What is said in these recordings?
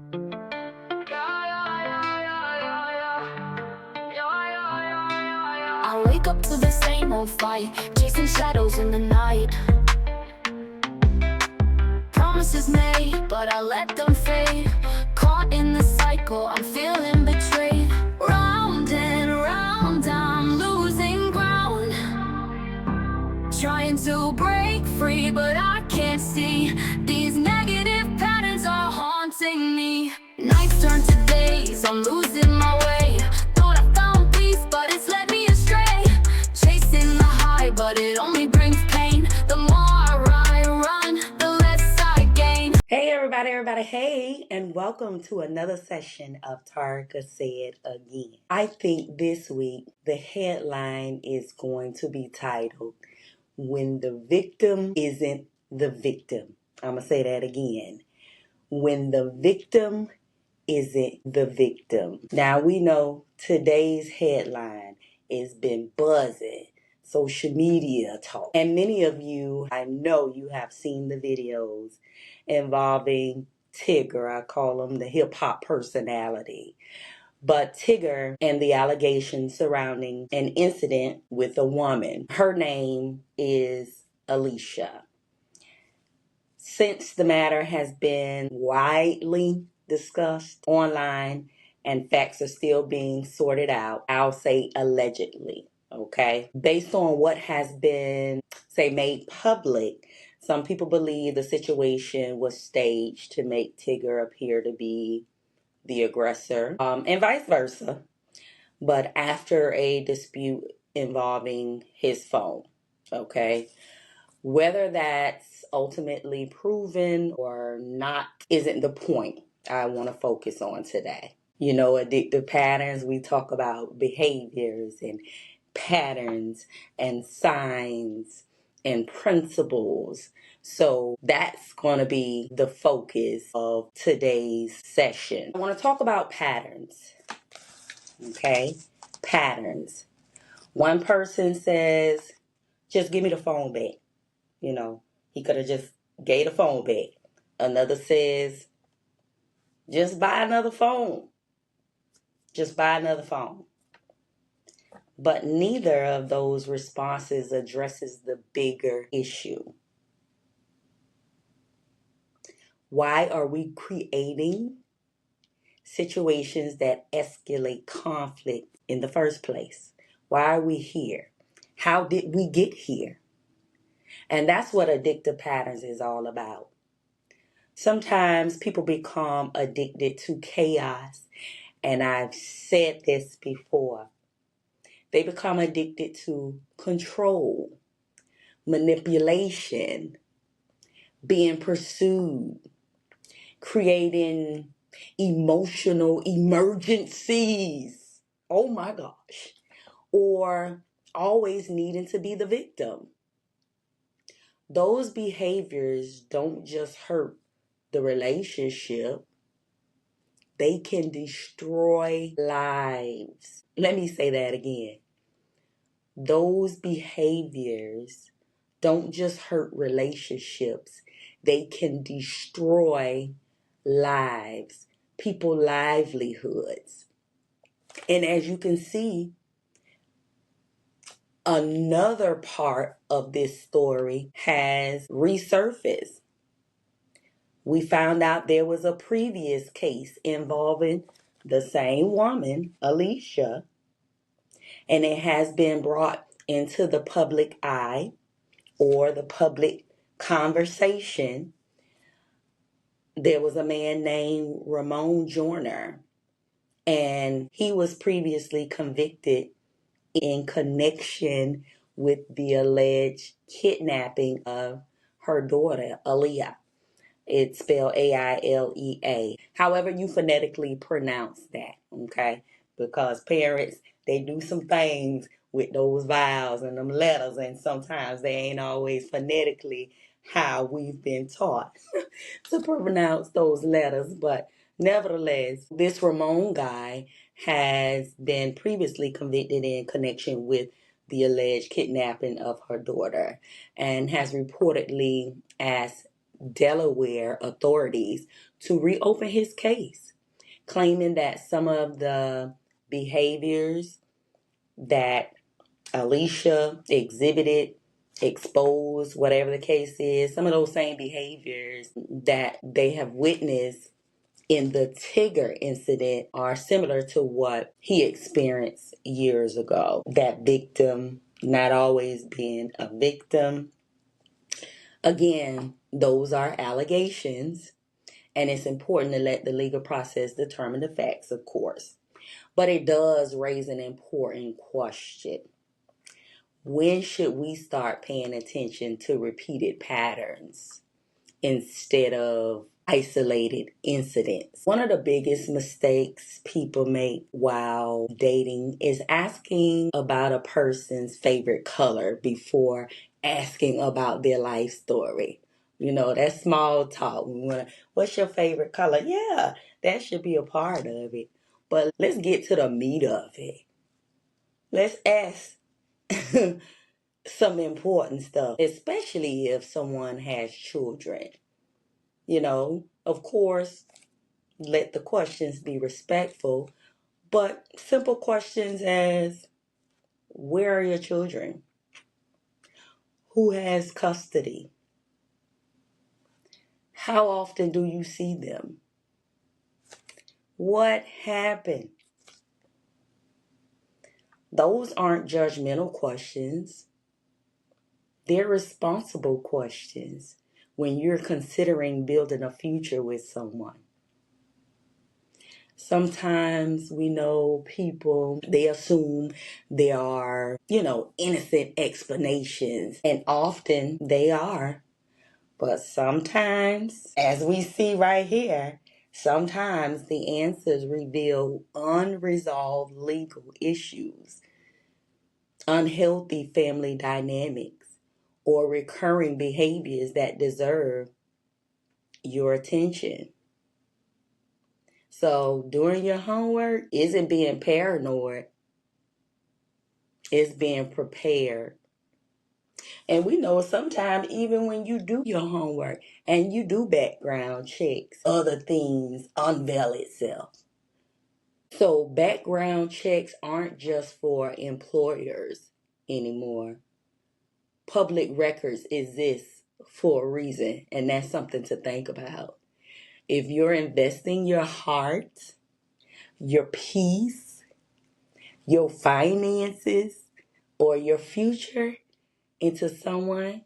I wake up to the same old fight, chasing shadows in the night. Promises made, but I let them fade. Caught in the cycle, I'm feeling betrayed. Round and round, I'm losing ground. Trying to break free, but I can't see. These negative patterns are haunting me. Nights turn to days, I'm losing my way. Thought I found peace, but it's led me astray. Chasing the high, but it only brings pain. The more I run, the less I gain. Hey everybody, hey, and welcome to another session of Taureca Said Again. I think this week the headline is going to be titled, When the Victim Isn't the Victim. I'm going to say that again. When the victim isn't the victim. Now we know today's headline has been buzzing. Social media talk. And many of you, I know you have seen the videos involving Tigger. I call him the hip hop personality. But Tigger and the allegations surrounding an incident with a woman. Her name is Alicia. Since the matter has been widely discussed online and facts are still being sorted out, I'll say allegedly, okay? Based on what has been, say, made public, some people believe the situation was staged to make Tigger appear to be the aggressor, and vice versa. But after a dispute involving his phone, okay? Whether that's ultimately proven or not isn't the point I want to focus on today. You know, addictive patterns, we talk about behaviors and patterns and signs and principles. So that's going to be the focus of today's session. I want to talk about patterns. Okay? Patterns. One person says, just give me the phone back. You know, he could have just gave the phone back. Another says, just buy another phone. Just buy another phone. But neither of those responses addresses the bigger issue. Why are we creating situations that escalate conflict in the first place? Why are we here? How did we get here? And that's what addictive patterns is all about. Sometimes people become addicted to chaos, and I've said this before. They become addicted to control, manipulation, being pursued, creating emotional emergencies. Oh my gosh. Or always needing to be the victim. Those behaviors don't just hurt the relationship, they can destroy lives. Let me say that again. Those behaviors don't just hurt relationships, they can destroy lives, people's livelihoods. And as you can see, another part of this story has resurfaced. We found out there was a previous case involving the same woman, Alicia, and it has been brought into the public eye or the public conversation. There was a man named Ramon Joyner, and he was previously convicted in connection with the alleged kidnapping of her daughter, Aaliyah. It's spelled Ailea. However you phonetically pronounce that, okay? Because parents, they do some things with those vowels and them letters, and sometimes they ain't always phonetically how we've been taught to pronounce those letters. But nevertheless, this Ramon guy has been previously convicted in connection with the alleged kidnapping of her daughter and has reportedly asked Delaware authorities to reopen his case, claiming that some of the behaviors that Alicia exhibited, exposed, whatever the case is, some of those same behaviors that they have witnessed in the Tigger incident are similar to what he experienced years ago. That victim not always being a victim. Again, those are allegations, and it's important to let the legal process determine the facts, of course. But it does raise an important question. When should we start paying attention to repeated patterns instead of isolated incidents? One of the biggest mistakes people make while dating is asking about a person's favorite color before asking about their life story. You know, that's small talk. What's your favorite color? Yeah, that should be a part of it. But let's get to the meat of it. Let's ask some important stuff, especially if someone has children. You know, of course, let the questions be respectful, but simple questions as, where are your children? Who has custody? How often do you see them? What happened? Those aren't judgmental questions. They're responsible questions when you're considering building a future with someone. Sometimes we know people, they assume there are, innocent explanations, and often they are. But sometimes, as we see right here, sometimes the answers reveal unresolved legal issues, unhealthy family dynamics, or recurring behaviors that deserve your attention. So doing your homework isn't being paranoid, it's being prepared. And we know sometimes even when you do your homework and you do background checks, other things unveil itself. So background checks aren't just for employers anymore. Public records exist for a reason, and that's something to think about. If you're investing your heart, your peace, your finances, or your future into someone,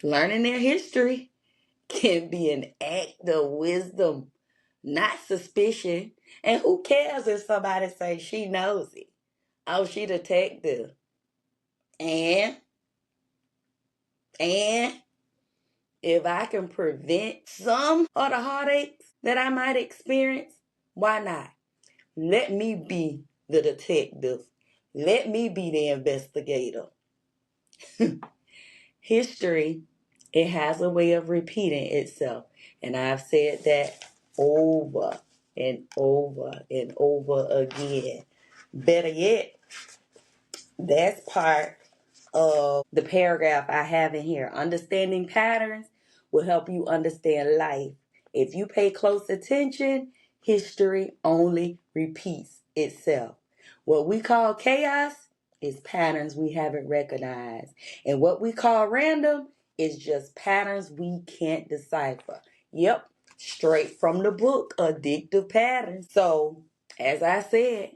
learning their history can be an act of wisdom, not suspicion. And who cares if somebody says she knows it? Oh, she detective. And and if I can prevent some of the heartaches that I might experience, why not? Let me be the detective. Let me be the investigator. History, it has a way of repeating itself. And I've said that over and over and over again. Better yet, that's part of the paragraph I have in here. Understanding patterns will help you understand life. If you pay close attention, history only repeats itself. What we call chaos is patterns we haven't recognized. And what we call random is just patterns we can't decipher. Yep, straight from the book, Addictive Patterns. So, as I said,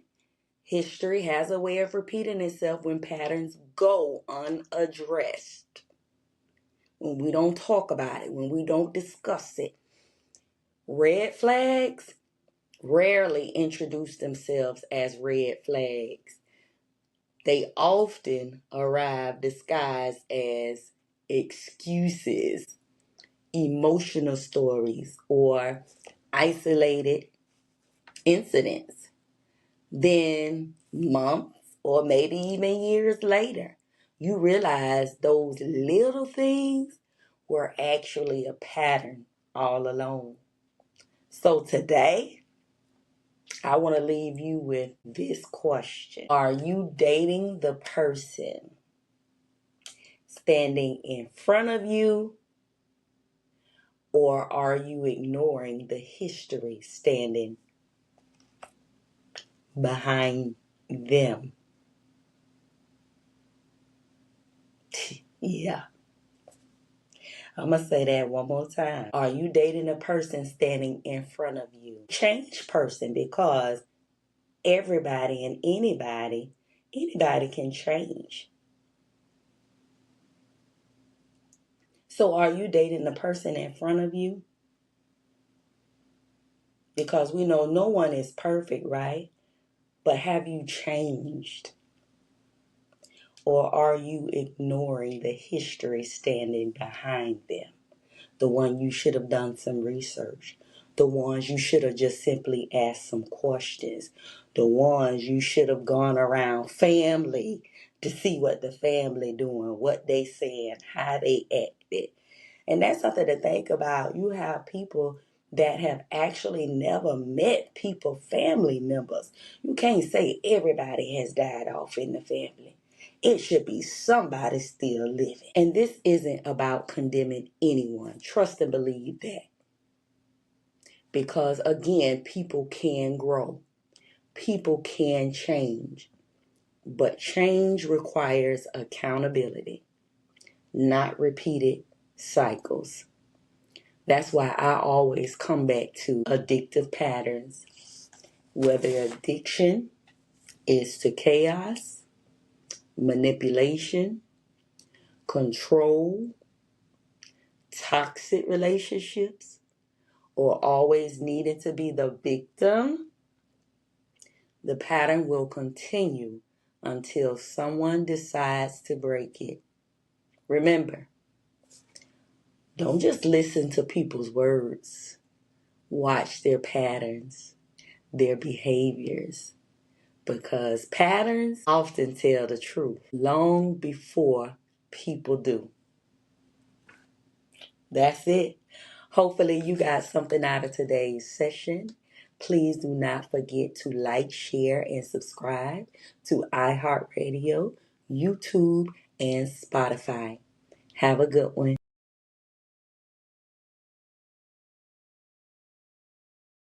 history has a way of repeating itself when patterns go unaddressed. When we don't talk about it, when we don't discuss it. Red flags rarely introduce themselves as red flags. They often arrive disguised as excuses, emotional stories, or isolated incidents. Then, months or maybe even years later, you realize those little things were actually a pattern all along. So today, I want to leave you with this question. Are you dating the person standing in front of you, Or are you ignoring the history standing behind them? Yeah, I'm going to say that one more time. Are you dating a person standing in front of you? Change person, because everybody and anybody can change. So are you dating the person in front of you? Because we know no one is perfect, right? But have you changed? Or are you ignoring the history standing behind them? The one you should have done some research. The ones you should have just simply asked some questions. The ones you should have gone around family to see what the family doing, what they saying, how they acted. And that's something to think about. You have people that have actually never met family members. You can't say everybody has died off in the family. It should be somebody still living. And this isn't about condemning anyone. Trust and believe that. Because again, people can grow. People can change. But change requires accountability, not repeated cycles. That's why I always come back to addictive patterns. Whether addiction is to chaos, manipulation, control, toxic relationships, or always needing to be the victim, the pattern will continue until someone decides to break it. Remember, don't just listen to people's words. Watch their patterns, their behaviors, because patterns often tell the truth long before people do. That's it. Hopefully you got something out of today's session. Please do not forget to like, share, and subscribe to iHeartRadio, YouTube, and Spotify. Have a good one.